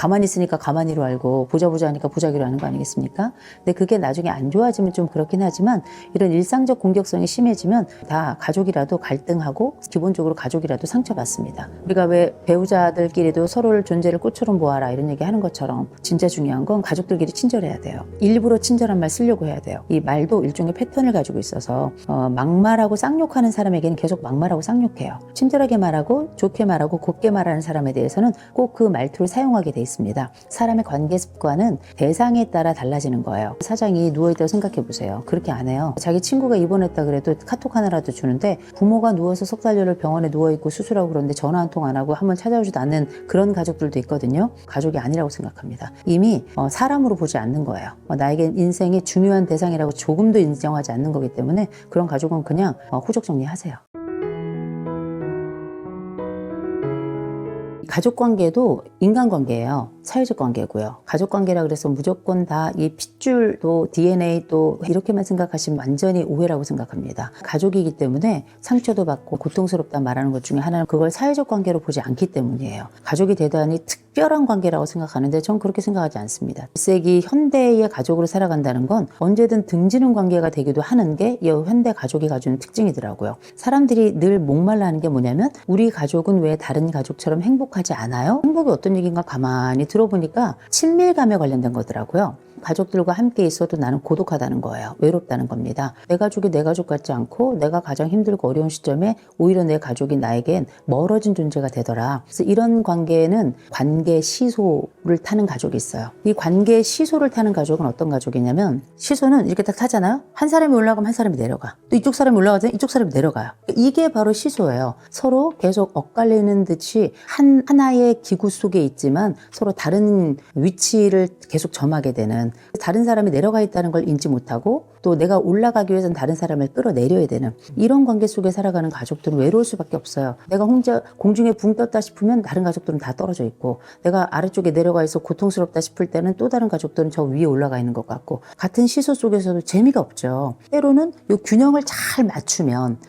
가만히 있으니까 가만히로 알고 보자 하니까 보자기로 하는 거 아니겠습니까? 근데 그게 나중에 안 좋아지면 좀 그렇긴 하지만 이런 일상적 공격성이 심해지면 다 가족이라도 갈등하고 기본적으로 가족이라도 상처받습니다. 우리가 왜 배우자들끼리도 서로를 존재를 꽃처럼 보아라 이런 얘기 하는 것처럼 진짜 중요한 건 가족들끼리 친절해야 돼요. 일부러 친절한 말 쓰려고 해야 돼요. 이 말도 일종의 패턴을 가지고 있어서 막말하고 쌍욕하는 사람에게는 계속 막말하고 쌍욕해요. 친절하게 말하고 좋게 말하고 곱게 말하는 사람에 대해서는 꼭 그 말투를 사용하게 돼 있습니다. 사람의 관계 습관은 대상에 따라 달라지는 거예요. 사장이 누워있다고 생각해 보세요. 그렇게 안 해요. 자기 친구가 입원했다 그래도 카톡 하나라도 주는데 부모가 누워서 석 달료를 병원에 누워있고 수술하고 그러는데 전화 한 통 안 하고 한번 찾아오지도 않는 그런 가족들도 있거든요. 가족이 아니라고 생각합니다. 이미 사람으로 보지 않는 거예요. 나에겐 인생의 중요한 대상이라고 조금도 인정하지 않는 거기 때문에 그런 가족은 그냥 후적 정리하세요. 가족관계도 인간관계예요. 사회적 관계고요. 가족관계라 그래서 무조건 다 이 핏줄도 DNA도 이렇게만 생각하시면 완전히 오해라고 생각합니다. 가족이기 때문에 상처도 받고 고통스럽다 말하는 것 중에 하나는 그걸 사회적 관계로 보지 않기 때문이에요. 가족이 대단히 특별한 관계라고 생각하는데 전 그렇게 생각하지 않습니다. 1세기 현대의 가족으로 살아간다는 건 언제든 등지는 관계가 되기도 하는 게 이 현대 가족이 가지는 특징이더라고요. 사람들이 늘 목말라 하는 게 뭐냐면 우리 가족은 왜 다른 가족처럼 행복하지 않아요? 행복이 어떤 얘기인가 가만히 들어보니까 친밀감에 관련된 거더라고요. 가족들과 함께 있어도 나는 고독하다는 거예요. 외롭다는 겁니다. 내 가족이 내 가족 같지 않고 내가 가장 힘들고 어려운 시점에 오히려 내 가족이 나에겐 멀어진 존재가 되더라. 그래서 이런 관계는 관계 시소를 타는 가족이 있어요. 이 관계 시소를 타는 가족은 어떤 가족이냐면 하나는 이렇게 딱 타잖아요. 한 사람이 올라가면 한 사람이 내려가. 또 이쪽 사람이 올라가면 이쪽 사람이 내려가요. 이게 바로 시소예요. 서로 계속 엇갈리는 듯이 하나의 기구 속에 있지만 서로 다른 위치를 계속 점하게 되는, 다른 사람이 내려가 있다는 걸 인지 못하고 또 내가 올라가기 위해서는 다른 사람을 끌어내려야 되는 이런 관계 속에 살아가는 가족들은 외로울 수밖에 없어요. 내가 혼자 공중에 붕 떴다 싶으면 다른 가족들은 다 떨어져 있고, 내가 아래쪽에 내려가 있어 고통스럽다 싶을 때는 또 다른 가족들은 저 위에 올라가 있는 것 같고, 같은 시소 속에서도 재미가 없죠. 때로는 이 균형을 잘 맞추면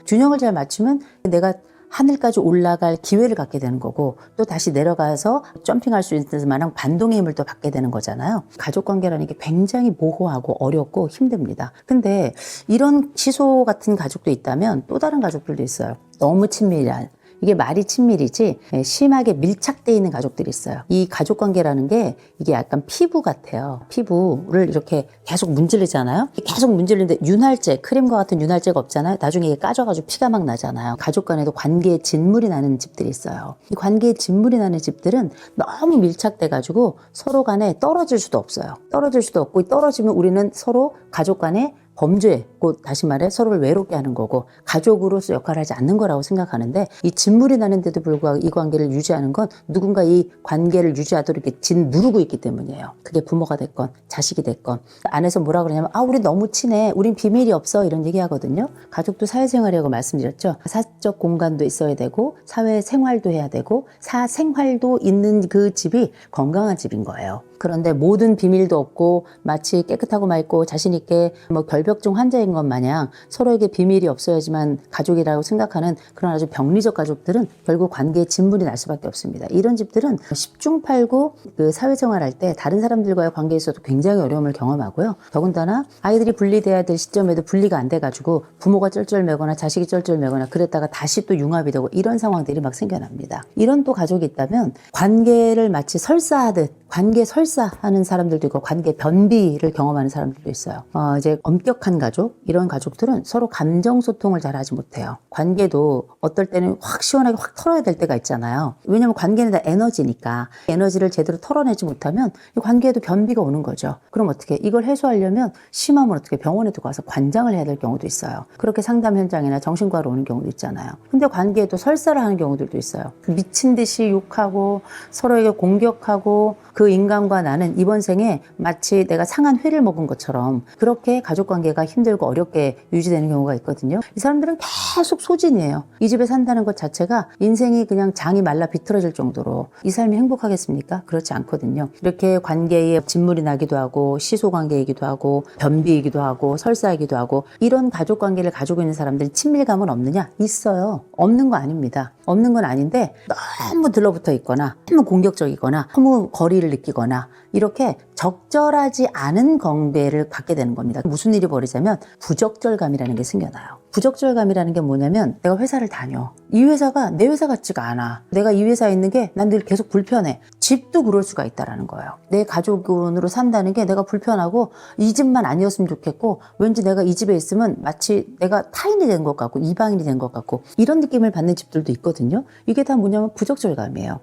내가 하늘까지 올라갈 기회를 갖게 되는 거고, 또 다시 내려가서 점핑할 수 있는 만한 반동의 힘을 또 받게 되는 거잖아요. 가족관계라는 게 굉장히 모호하고 어렵고 힘듭니다. 근데 이런 시소 같은 가족도 있다면 또 다른 가족들도 있어요. 너무 친밀한, 이게 말이 친밀이지 심하게 밀착되어 있는 가족들이 있어요. 이 가족관계라는 게 이게 약간 피부 같아요. 피부를 이렇게 계속 문지르잖아요. 계속 문지르는데 윤활제, 크림과 같은 윤활제가 없잖아요. 나중에 이게 까져가지고 피가 막 나잖아요. 가족 간에도 관계에 진물이 나는 집들이 있어요. 이 관계에 진물이 나는 집들은 너무 밀착돼가지고 서로 간에 떨어질 수도 없어요. 떨어질 수도 없고, 떨어지면 우리는 서로 가족 간에 범죄, 곧 다시 말해 서로를 외롭게 하는 거고 가족으로서 역할을 하지 않는 거라고 생각하는데, 이 진물이 나는데도 불구하고 이 관계를 유지하는 건 누군가 이 관계를 유지하도록 이렇게 짓누르고 있기 때문이에요. 그게 부모가 됐건 자식이 됐건. 안에서 뭐라 그러냐면 우리 너무 친해, 우린 비밀이 없어, 이런 얘기 하거든요. 가족도 사회생활이라고 말씀드렸죠. 사적 공간도 있어야 되고 사회생활도 해야 되고 사생활도 있는 그 집이 건강한 집인 거예요. 그런데 모든 비밀도 없고 마치 깨끗하고 맑고 자신 있게 결벽증 환자인 것 마냥 서로에게 비밀이 없어야지만 가족이라고 생각하는 그런 아주 병리적 가족들은 결국 관계에 진물이 날 수밖에 없습니다. 이런 집들은 10중8구 그 사회생활할 때 다른 사람들과의 관계에 있어도 굉장히 어려움을 경험하고요. 더군다나 아이들이 분리돼야 될 시점에도 분리가 안 돼가지고 부모가 쩔쩔매거나 자식이 쩔쩔매거나 그랬다가 다시 또 융합이 되고 이런 상황들이 막 생겨납니다. 이런 또 가족이 있다면 관계를 마치 설사하듯 관계 설사하는 사람들도 있고 관계 변비를 경험하는 사람들도 있어요. 이제 엄격한 가족, 이런 가족들은 서로 감정 소통을 잘 하지 못해요. 관계도 어떨 때는 확 시원하게 확 털어야 될 때가 있잖아요. 왜냐면 관계는 다 에너지니까 에너지를 제대로 털어내지 못하면 이 관계에도 변비가 오는 거죠. 그럼 어떻게, 이걸 해소하려면 심하면 어떻게 병원에 두고 가서 관장을 해야 될 경우도 있어요. 그렇게 상담 현장이나 정신과로 오는 경우도 있잖아요. 근데 관계에도 설사를 하는 경우들도 있어요. 미친 듯이 욕하고 서로에게 공격하고, 그 인간과 나는 이번 생에 마치 내가 상한 회를 먹은 것처럼 그렇게 가족관계가 힘들고 어렵게 유지되는 경우가 있거든요. 이 사람들은 계속 소진이에요. 이 집에 산다는 것 자체가 인생이 그냥 장이 말라 비틀어질 정도로 이 삶이 행복하겠습니까? 그렇지 않거든요. 이렇게 관계에 진물이 나기도 하고 시소관계이기도 하고 변비이기도 하고 설사이기도 하고, 이런 가족관계를 가지고 있는 사람들이 친밀감은 없느냐? 있어요. 없는 거 아닙니다. 없는 건 아닌데 너무 들러붙어 있거나 너무 공격적이거나 너무 거리를 관계를 느끼거나 이렇게 적절하지 않은 관계를 갖게 되는 겁니다. 무슨 일이 벌어지냐면 부적절감이라는 게 생겨나요. 부적절감이라는 게 뭐냐면 내가 회사를 다녀. 이 회사가 내 회사 같지가 않아. 내가 이 회사에 있는 게 난 늘 계속 불편해. 집도 그럴 수가 있다는 거예요. 내 가족으로 산다는 게 내가 불편하고 이 집만 아니었으면 좋겠고 왠지 내가 이 집에 있으면 마치 내가 타인이 된 것 같고 이방인이 된 것 같고 이런 느낌을 받는 집들도 있거든요. 이게 다 뭐냐면 부적절감이에요.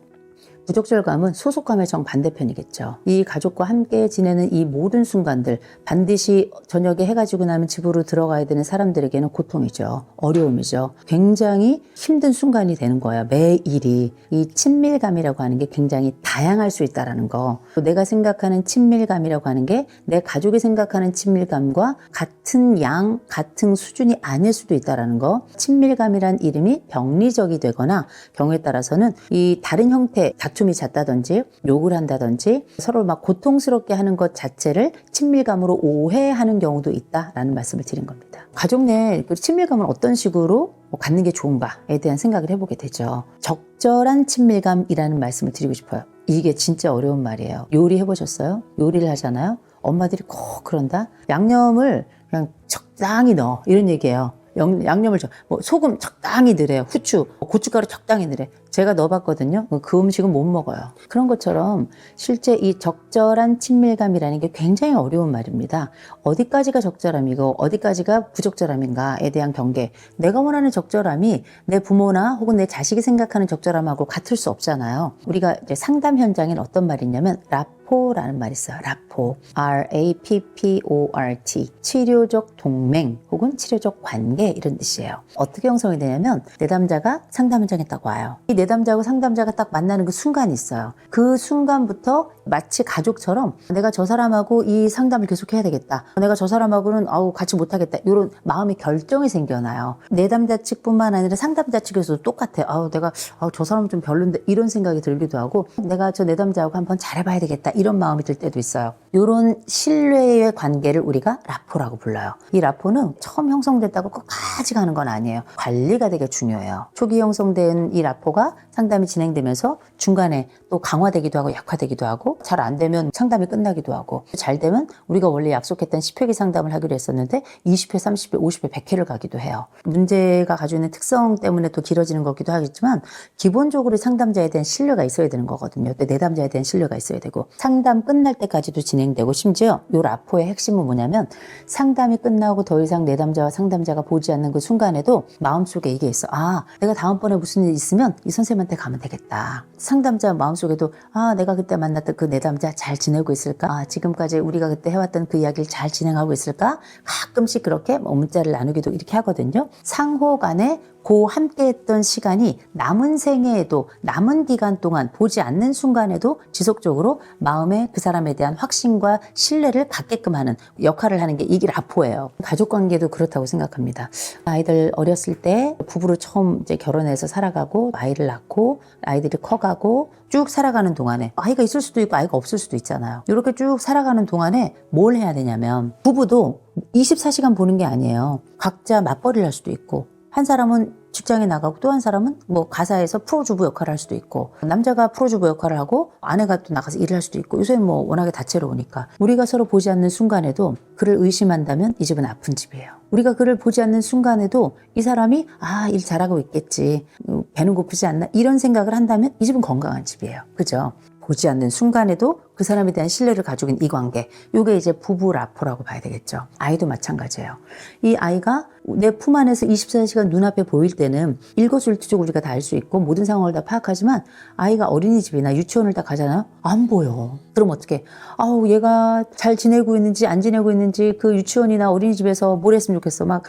부적절감은 소속감의 정반대편이겠죠. 이 가족과 함께 지내는 이 모든 순간들, 반드시 저녁에 해가 지고 나면 집으로 들어가야 되는 사람들에게는 고통이죠. 어려움이죠. 굉장히 힘든 순간이 되는 거예요. 매일이. 이 친밀감이라고 하는 게 굉장히 다양할 수 있다는 거. 내가 생각하는 친밀감이라고 하는 게 내 가족이 생각하는 친밀감과 같은 양, 같은 수준이 아닐 수도 있다는 거. 친밀감이란 이름이 병리적이 되거나 경우에 따라서는 이 다른 형태, 다툼이 잦다든지 욕을 한다든지 서로 막 고통스럽게 하는 것 자체를 친밀감으로 오해하는 경우도 있다라는 말씀을 드린 겁니다. 가족 내 친밀감을 어떤 식으로 갖는 게 좋은가에 대한 생각을 해보게 되죠. 적절한 친밀감이라는 말씀을 드리고 싶어요. 이게 진짜 어려운 말이에요. 요리해 보셨어요? 요리를 하잖아요. 엄마들이 꼭 그런다. 양념을 그냥 적당히 넣어 이런 얘기예요. 양념을 소금 적당히 넣으래요. 후추, 고춧가루 적당히 넣으래. 제가 넣어봤거든요. 그 음식은 못 먹어요. 그런 것처럼 실제 이 적절한 친밀감이라는 게 굉장히 어려운 말입니다. 어디까지가 적절함이고 어디까지가 부적절함인가에 대한 경계. 내가 원하는 적절함이 내 부모나 혹은 내 자식이 생각하는 적절함하고 같을 수 없잖아요. 우리가 이제 상담 현장엔 어떤 말이 있냐면 라포라는 말이 있어요. 라포. R-A-P-P-O-R-T. 치료적 동맹 혹은 치료적 관계 이런 뜻이에요. 어떻게 형성이 되냐면 내담자가 상담 현장에 딱 와요. 이 내담자하고 상담자가 딱 만나는 그 순간이 있어요. 그 순간부터 마치 가족처럼 내가 저 사람하고 이 상담을 계속 해야 되겠다. 내가 저 사람하고는 같이 못하겠다. 이런 마음의 결정이 생겨나요. 내담자 측뿐만 아니라 상담자 측에서도 똑같아요. 내가 저 사람은 좀 별론데 이런 생각이 들기도 하고 내가 저 내담자하고 한번 잘해봐야 되겠다. 이런 마음이 들 때도 있어요. 이런 신뢰의 관계를 우리가 라포라고 불러요. 이 라포는 처음 형성됐다고 끝까지 가는 건 아니에요. 관리가 되게 중요해요. 초기 형성된 이 라포가 상담이 진행되면서 중간에 또 강화되기도 하고 약화되기도 하고 잘 안 되면 상담이 끝나기도 하고 잘 되면 우리가 원래 약속했던 10회기 상담을 하기로 했었는데 20회, 30회, 50회, 100회를 가기도 해요. 문제가 가지고 있는 특성 때문에 또 길어지는 거기도 하겠지만 기본적으로 상담자에 대한 신뢰가 있어야 되는 거거든요. 또 내담자에 대한 신뢰가 있어야 되고 상담 끝날 때까지도 진행되고 심지어 이 라포의 핵심은 뭐냐면 상담이 끝나고 더 이상 내담자와 상담자가 보지 않는 그 순간에도 마음속에 이게 있어. 내가 다음번에 무슨 일 있으면 이 선생님한테 가면 되겠다. 상담자 마음속에도 내가 그때 만났던 그 내담자 잘 지내고 있을까? 지금까지 우리가 그때 해왔던 그 이야기를 잘 진행하고 있을까? 가끔씩 그렇게 문자를 나누기도 이렇게 하거든요. 상호 간에 그 함께했던 시간이 남은 생애에도 남은 기간 동안 보지 않는 순간에도 지속적으로 마음에 그 사람에 대한 확신과 신뢰를 갖게끔 하는 역할을 하는 게 이게 라포예요. 가족관계도 그렇다고 생각합니다. 아이들 어렸을 때 부부로 처음 이제 결혼해서 살아가고 아이를 낳고 아이들이 커가고 쭉 살아가는 동안에 아이가 있을 수도 있고 아이가 없을 수도 있잖아요. 이렇게 쭉 살아가는 동안에 뭘 해야 되냐면 부부도 24시간 보는 게 아니에요. 각자 맞벌이를 할 수도 있고 한 사람은 직장에 나가고 또 한 사람은 가사에서 프로주부 역할을 할 수도 있고 남자가 프로주부 역할을 하고 아내가 또 나가서 일을 할 수도 있고 요새는 워낙에 다채로우니까 우리가 서로 보지 않는 순간에도 그를 의심한다면 이 집은 아픈 집이에요. 우리가 그를 보지 않는 순간에도 이 사람이 일 잘하고 있겠지 배는 고프지 않나 이런 생각을 한다면 이 집은 건강한 집이에요. 그죠? 보지 않는 순간에도 그 사람에 대한 신뢰를 가지고 있는 이 관계 이게 이제 부부 라포라고 봐야 되겠죠. 아이도 마찬가지예요. 이 아이가 내 품 안에서 24시간 눈앞에 보일 때는 일거수일투족을 우리가 다 알 수 있고 모든 상황을 다 파악하지만 아이가 어린이집이나 유치원을 다 가잖아요. 안 보여. 그럼 어떻게 얘가 잘 지내고 있는지 안 지내고 있는지 그 유치원이나 어린이집에서 뭘 했으면 좋겠어. 막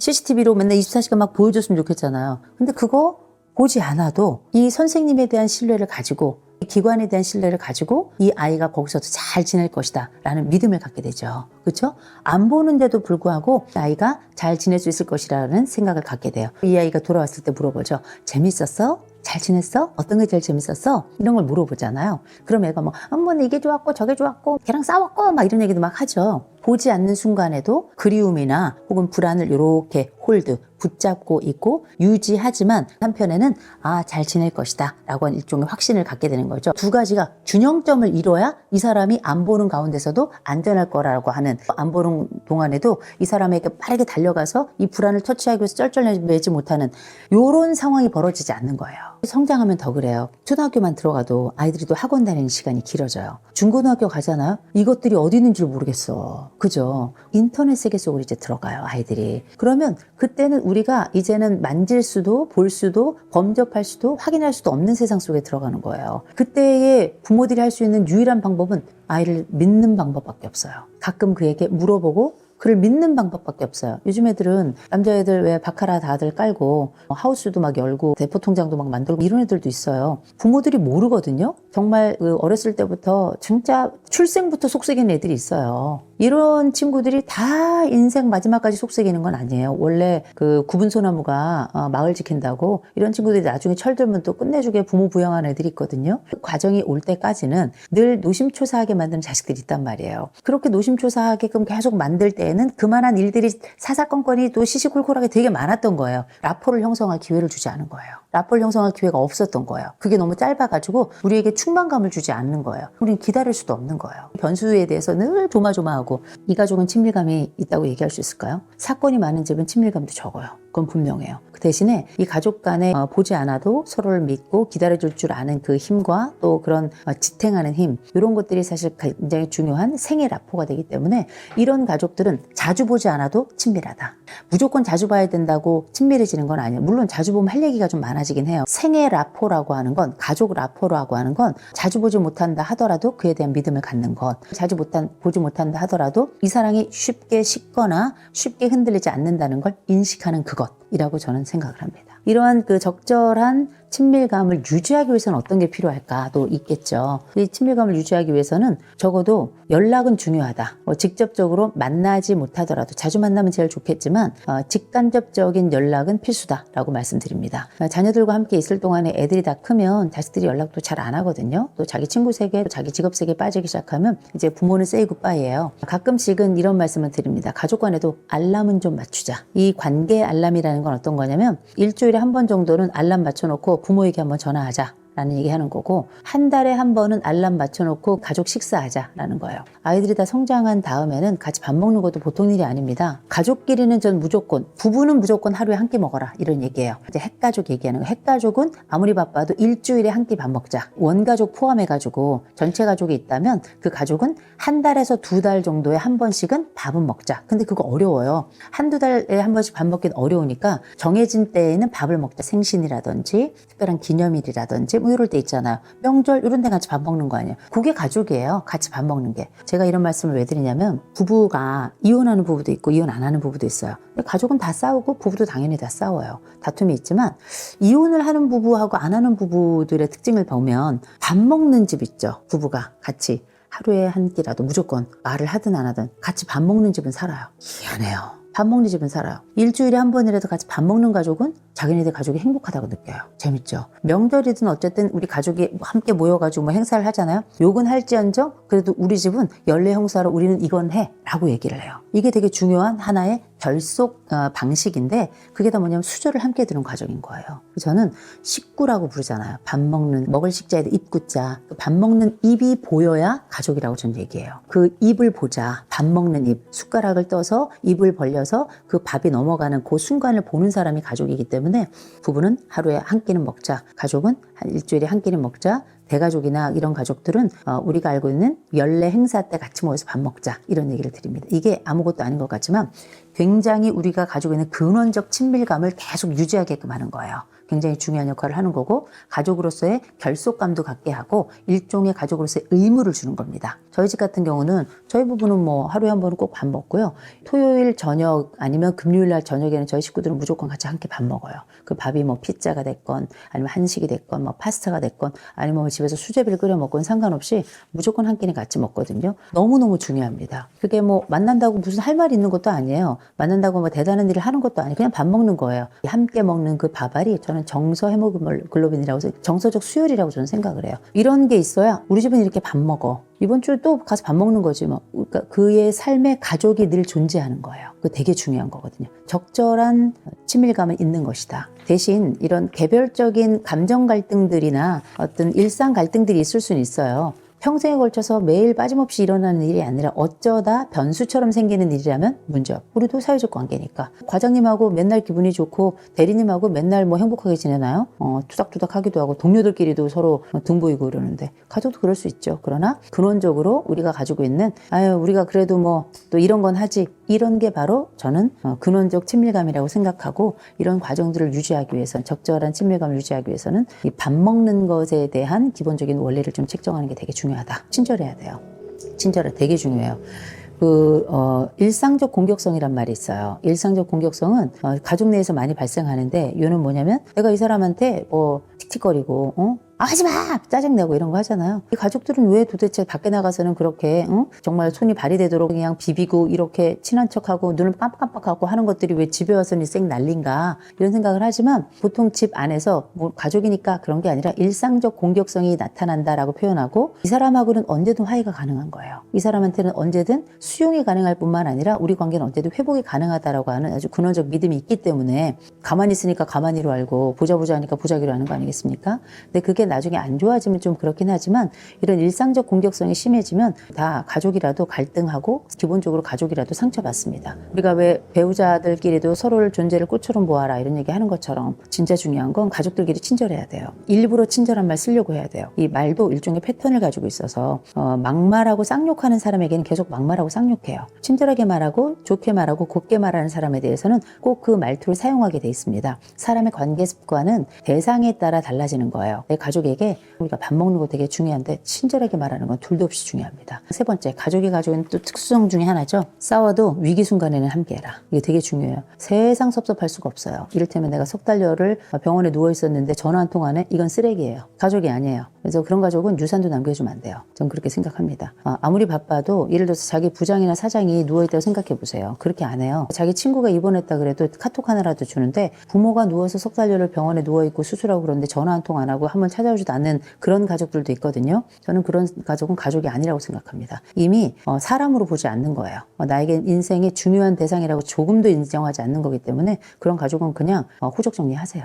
CCTV로 맨날 24시간 막 보여줬으면 좋겠잖아요. 근데 그거 보지 않아도 이 선생님에 대한 신뢰를 가지고 기관에 대한 신뢰를 가지고 이 아이가 거기서도 잘 지낼 것이다 라는 믿음을 갖게 되죠. 그렇죠? 안 보는데도 불구하고 아이가 잘 지낼 수 있을 것이라는 생각을 갖게 돼요. 이 아이가 돌아왔을 때 물어보죠. 재밌었어? 잘 지냈어? 어떤 게 제일 재밌었어? 이런 걸 물어보잖아요. 그럼 애가 엄마는 이게 좋았고 저게 좋았고 걔랑 싸웠고 막 이런 얘기도 막 하죠. 보지 않는 순간에도 그리움이나 혹은 불안을 이렇게 홀드, 붙잡고 있고 유지하지만 한편에는 잘 지낼 것이다 라고 하는 일종의 확신을 갖게 되는 거죠. 두 가지가 균형점을 이뤄야 이 사람이 안 보는 가운데서도 안전할 거라고 하는, 안 보는 동안에도 이 사람에게 빠르게 달려가서 이 불안을 터치하기 위해서 쩔쩔매지 못하는 이런 상황이 벌어지지 않는 거예요. 성장하면 더 그래요. 초등학교만 들어가도 아이들이 또 학원 다니는 시간이 길어져요. 중고등학교 가잖아요. 이것들이 어디 있는지 모르겠어. 그죠? 인터넷 세계 속으로 이제 들어가요, 아이들이. 그러면 그때는 우리가 이제는 만질 수도 볼 수도 범접할 수도 확인할 수도 없는 세상 속에 들어가는 거예요. 그때의 부모들이 할 수 있는 유일한 방법은 아이를 믿는 방법밖에 없어요. 가끔 그에게 물어보고 그를 믿는 방법밖에 없어요. 요즘 애들은, 남자애들 왜 바카라 다들 깔고 하우스도 막 열고 대포 통장도 막 만들고 이런 애들도 있어요. 부모들이 모르거든요. 정말 어렸을 때부터 진짜 출생부터 속썩이는 애들이 있어요. 이런 친구들이 다 인생 마지막까지 속썩이는 건 아니에요. 원래 그 구분소나무가 마을 지킨다고 이런 친구들이 나중에 철들면 또 끝내주게 부모 부양하는 애들이 있거든요. 그 과정이 올 때까지는 늘 노심초사하게 만드는 자식들이 있단 말이에요. 그렇게 노심초사하게끔 계속 만들 때에는 그만한 일들이 사사건건이 또 시시콜콜하게 되게 많았던 거예요. 라포를 형성할 기회를 주지 않은 거예요. 라포를 형성할 기회가 없었던 거예요. 그게 너무 짧아가지고 우리에게 충만감을 주지 않는 거예요. 우리는 기다릴 수도 없는 거예요. 변수에 대해서 늘 조마조마하고, 이 가족은 친밀감이 있다고 얘기할 수 있을까요? 사건이 많은 집은 친밀감도 적어요. 그건 분명해요. 그 대신에 이 가족 간에 보지 않아도 서로를 믿고 기다려줄 줄 아는 그 힘과 또 그런 지탱하는 힘, 이런 것들이 사실 굉장히 중요한 생애 라포가 되기 때문에 이런 가족들은 자주 보지 않아도 친밀하다. 무조건 자주 봐야 된다고 친밀해지는 건 아니에요. 물론 자주 보면 할 얘기가 좀 많아지긴 해요. 생애 라포라고 하는 건, 가족 라포라고 하는 건 자주 보지 못한다 하더라도 그에 대한 믿음을 갖는 것, 자주 보지 못한다 하더라도 이 사랑이 쉽게 식거나 쉽게 흔들리지 않는다는 걸 인식하는 그것이라고 저는 생각을 합니다. 이러한 그 적절한 친밀감을 유지하기 위해서는 어떤 게 필요할까도 있겠죠. 이 친밀감을 유지하기 위해서는 적어도 연락은 중요하다. 직접적으로 만나지 못하더라도, 자주 만나면 제일 좋겠지만 직간접적인 연락은 필수다라고 말씀드립니다. 자녀들과 함께 있을 동안에 애들이 다 크면 자식들이 연락도 잘 안 하거든요. 또 자기 친구 세계, 또 자기 직업 세계에 빠지기 시작하면 이제 부모는 세이 굿바이예요. 가끔씩은 이런 말씀을 드립니다. 가족 간에도 알람은 좀 맞추자. 이 관계 알람이라는 건 어떤 거냐면 일주일에 한 번 정도는 알람 맞춰놓고 부모에게 한번 전화하자 라는 얘기 하는 거고, 한 달에 한 번은 알람 맞춰놓고 가족 식사하자라는 거예요. 아이들이 다 성장한 다음에는 같이 밥 먹는 것도 보통 일이 아닙니다. 가족끼리는 전 무조건, 부부는 무조건 하루에 한 끼 먹어라 이런 얘기예요. 이제 핵가족 얘기하는 거. 핵가족은 아무리 바빠도 일주일에 한 끼 밥 먹자. 원가족 포함해가지고 전체 가족이 있다면 그 가족은 한 달에서 두 달 정도에 한 번씩은 밥은 먹자. 근데 그거 어려워요. 한두 달에 한 번씩 밥 먹기는 어려우니까 정해진 때에는 밥을 먹자. 생신이라든지 특별한 기념일이라든지 뭐 이럴 때 있잖아요. 명절 이런 데 같이 밥 먹는 거 아니에요. 그게 가족이에요. 같이 밥 먹는 게. 제가 이런 말씀을 왜 드리냐면, 부부가 이혼하는 부부도 있고 이혼 안 하는 부부도 있어요. 근데 가족은 다 싸우고 부부도 당연히 다 싸워요. 다툼이 있지만 이혼을 하는 부부하고 안 하는 부부들의 특징을 보면 밥 먹는 집 있죠. 부부가 같이 하루에 한 끼라도 무조건 말을 하든 안 하든 같이 밥 먹는 집은 살아요. 희한해요. 밥 먹는 집은 살아요. 일주일에 한 번이라도 같이 밥 먹는 가족은 자기네들 가족이 행복하다고 느껴요. 재밌죠? 명절이든 어쨌든 우리 가족이 방함께 모여가지고 뭐 행사를 하잖아요. 욕은 할지언정 그래도 우리 집은 연례 형사로 우리는 이건 해 라고 얘기를 해요. 이게 되게 중요한 하나의 결속 방식인데, 그게 다 뭐냐면 수저를 함께 두는 과정인 거예요. 저는 식구라고 부르잖아요. 밥 먹는, 먹을 식자에도 입구자. 밥 먹는 입이 보여야 가족이라고 저는 얘기해요. 그 입을 보자. 밥 먹는 입. 숟가락을 떠서 입을 벌려서 그 밥이 넘어가는 그 순간을 보는 사람이 가족이기 때문에 부부는 하루에 한 끼는 먹자. 가족은 한 일주일에 한 끼는 먹자. 대가족이나 이런 가족들은 우리가 알고 있는 연례 행사 때 같이 모여서 밥 먹자 이런 얘기를 드립니다. 이게 아무것도 아닌 것 같지만 굉장히 우리가 가지고 있는 근원적 친밀감을 계속 유지하게끔 하는 거예요. 굉장히 중요한 역할을 하는 거고, 가족으로서의 결속감도 갖게 하고 일종의 가족으로서의 의무를 주는 겁니다. 저희 집 같은 경우는 저희 부부는 뭐 하루에 한 번은 꼭 밥 먹고요. 토요일 저녁 아니면 금요일 날 저녁에는 저희 식구들은 무조건 같이 함께 밥 먹어요. 그 밥이 뭐 피자가 됐건 아니면 한식이 됐건 뭐 파스타가 됐건 아니면 뭐 집에서 수제비를 끓여 먹건 상관없이 무조건 한 끼는 같이 먹거든요. 너무너무 중요합니다. 그게 뭐 만난다고 무슨 할 말이 있는 것도 아니에요. 만난다고 뭐 대단한 일을 하는 것도 아니고 그냥 밥 먹는 거예요. 함께 먹는 그 밥알이 저는 정서 헤모글로빈이라고 해서 정서적 수혈이라고 저는 생각을 해요. 이런 게 있어야 우리 집은 이렇게 밥 먹어. 이번 주에 또 가서 밥 먹는 거지 뭐. 그러니까 그의 삶에 가족이 늘 존재하는 거예요. 그거 되게 중요한 거거든요. 적절한 친밀감은 있는 것이다. 대신 이런 개별적인 감정 갈등들이나 어떤 일상 갈등들이 있을 수는 있어요. 평생에 걸쳐서 매일 빠짐없이 일어나는 일이 아니라 어쩌다 변수처럼 생기는 일이라면 문제. 우리도 사회적 관계니까. 과장님하고 맨날 기분이 좋고 대리님하고 맨날 뭐 행복하게 지내나요? 투닥투닥 하기도 하고 동료들끼리도 서로 등 보이고 그러는데 가족도 그럴 수 있죠. 그러나 근원적으로 우리가 가지고 있는 우리가 그래도 뭐 또 이런 건 하지. 이런 게 바로 저는 근원적 친밀감이라고 생각하고 이런 과정들을 유지하기 위해서는 적절한 친밀감을 유지하기 위해서는 이 밥 먹는 것에 대한 기본적인 원리를 좀 책정하는 게 되게 중요하다. 친절해야 돼요. 친절해 되게 중요해요. 일상적 공격성이란 말이 있어요. 일상적 공격성은 가족 내에서 많이 발생하는데 이거는 뭐냐면 내가 이 사람한테 틱틱거리고 하지 마! 짜증내고 이런 거 하잖아요. 이 가족들은 왜 도대체 밖에 나가서는 그렇게 정말 손이 발휘되도록 그냥 비비고 이렇게 친한 척하고 눈을 깜빡깜빡하고 하는 것들이 왜 집에 와서는 쌩 난린가 이런 생각을 하지만 보통 집 안에서 뭐 가족이니까 그런 게 아니라 일상적 공격성이 나타난다라고 표현하고 이 사람하고는 언제든 화해가 가능한 거예요. 이 사람한테는 언제든 수용이 가능할 뿐만 아니라 우리 관계는 언제든 회복이 가능하다라고 하는 아주 근원적 믿음이 있기 때문에 가만히 있으니까 가만히로 알고 보자 하니까 보자기로 하는 거 아니겠습니까? 근데 그게 나중에 안 좋아지면 좀 그렇긴 하지만 이런 일상적 공격성이 심해지면 다 가족이라도 갈등하고 기본적으로 가족이라도 상처받습니다. 우리가 왜 배우자들끼리도 서로를 존재를 꽃처럼 보아라 이런 얘기 하는 것처럼 진짜 중요한 건 가족들끼리 친절해야 돼요. 일부러 친절한 말 쓰려고 해야 돼요. 이 말도 일종의 패턴을 가지고 있어서 막말하고 쌍욕하는 사람에게는 계속 막말하고 쌍욕해요. 친절하게 말하고 좋게 말하고 곱게 말하는 사람에 대해서는 꼭 그 말투를 사용하게 돼 있습니다. 사람의 관계 습관은 대상에 따라 달라지는 거예요. 내 가족에게 우리가 밥 먹는 거 되게 중요한데 친절하게 말하는 건 둘도 없이 중요합니다. 세 번째, 가족이 가지고 있는 또 특수성 중에 하나죠. 싸워도 위기 순간에는 함께해라. 이게 되게 중요해요. 세상 섭섭할 수가 없어요. 이를테면 내가 석 달여를 병원에 누워 있었는데 전화 한 통 안 해? 이건 쓰레기예요. 가족이 아니에요. 그래서 그런 가족은 유산도 남겨주면 안 돼요. 전 그렇게 생각합니다. 아무리 바빠도 예를 들어서 자기 부장이나 사장이 누워있다고 생각해 보세요. 그렇게 안 해요. 자기 친구가 입원했다 그래도 카톡 하나라도 주는데 부모가 누워서 석 달여를 병원에 누워있고 수술하고 그러는데 전화 한 통 안 하고 한번 찾아오지도 않는 그런 가족들도 있거든요. 저는 그런 가족은 가족이 아니라고 생각합니다. 이미 사람으로 보지 않는 거예요. 나에게 인생의 중요한 대상이라고 조금도 인정하지 않는 거기 때문에 그런 가족은 그냥 후적 정리하세요.